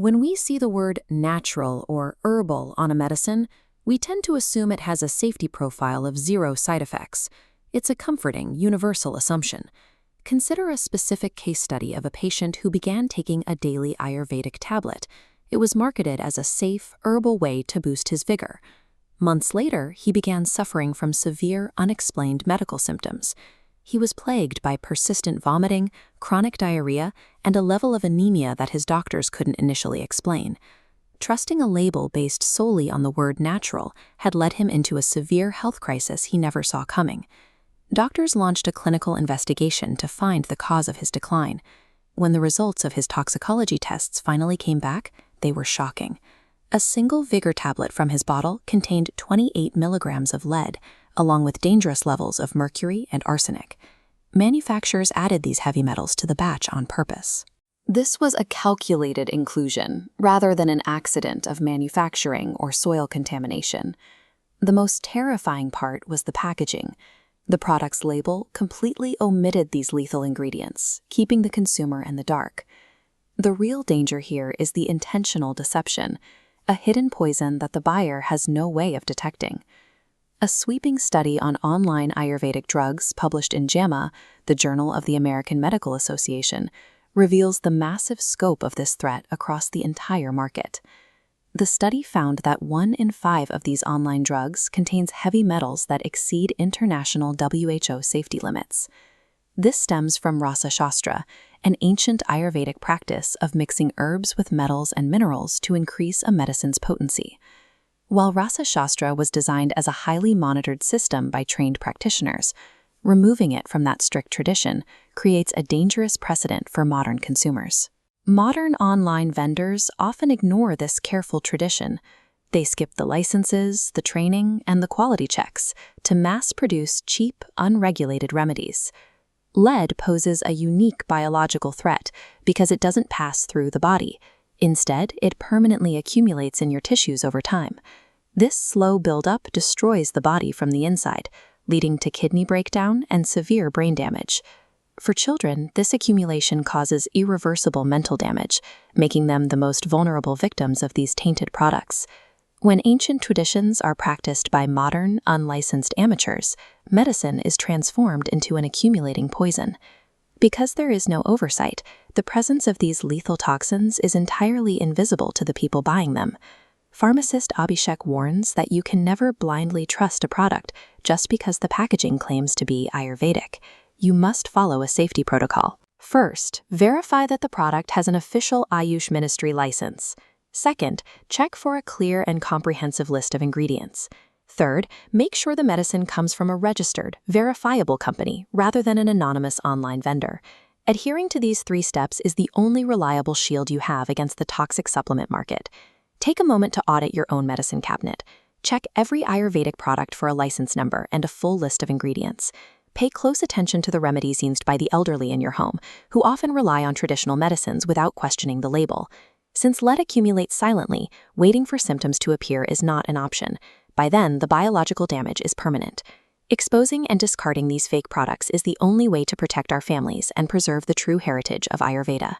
When we see the word natural or herbal on a medicine, we tend to assume it has a safety profile of zero side effects. It's a comforting, universal assumption. Consider a specific case study of a patient who began taking a daily Ayurvedic tablet. It was marketed as a safe, herbal way to boost his vigor. Months later, he began suffering from severe, unexplained medical symptoms. He was plagued by persistent vomiting, chronic diarrhea, and a level of anemia that his doctors couldn't initially explain. Trusting a label based solely on the word natural had led him into a severe health crisis he never saw coming. Doctors launched a clinical investigation to find the cause of his decline. When the results of his toxicology tests finally came back, they were shocking. A single vigor tablet from his bottle contained 28 milligrams of lead, along with dangerous levels of mercury and arsenic. Manufacturers added these heavy metals to the batch on purpose. This was a calculated inclusion, rather than an accident of manufacturing or soil contamination. The most terrifying part was the packaging. The product's label completely omitted these lethal ingredients, keeping the consumer in the dark. The real danger here is the intentional deception, a hidden poison that the buyer has no way of detecting. A sweeping study on online Ayurvedic drugs published in JAMA, the Journal of the American Medical Association, reveals the massive scope of this threat across the entire market. The study found that 1 in 5 of these online drugs contains heavy metals that exceed international WHO safety limits. This stems from Rasa Shastra, an ancient Ayurvedic practice of mixing herbs with metals and minerals to increase a medicine's potency. While Rasa Shastra was designed as a highly monitored system by trained practitioners, removing it from that strict tradition creates a dangerous precedent for modern consumers. Modern online vendors often ignore this careful tradition. They skip the licenses, the training, and the quality checks to mass-produce cheap, unregulated remedies. Lead poses a unique biological threat because it doesn't pass through the body. Instead, it permanently accumulates in your tissues over time. This slow buildup destroys the body from the inside, leading to kidney breakdown and severe brain damage. For children, this accumulation causes irreversible mental damage, making them the most vulnerable victims of these tainted products. When ancient traditions are practiced by modern, unlicensed amateurs, medicine is transformed into an accumulating poison. Because there is no oversight, the presence of these lethal toxins is entirely invisible to the people buying them. Pharmacist Abhishek warns that you can never blindly trust a product just because the packaging claims to be Ayurvedic. You must follow a safety protocol. First, verify that the product has an official Ayush Ministry license. Second, check for a clear and comprehensive list of ingredients. Third, make sure the medicine comes from a registered, verifiable company rather than an anonymous online vendor. Adhering to these 3 steps is the only reliable shield you have against the toxic supplement market. Take a moment to audit your own medicine cabinet. Check every Ayurvedic product for a license number and a full list of ingredients. Pay close attention to the remedies used by the elderly in your home, who often rely on traditional medicines without questioning the label. Since lead accumulates silently, waiting for symptoms to appear is not an option. By then, the biological damage is permanent. Exposing and discarding these fake products is the only way to protect our families and preserve the true heritage of Ayurveda.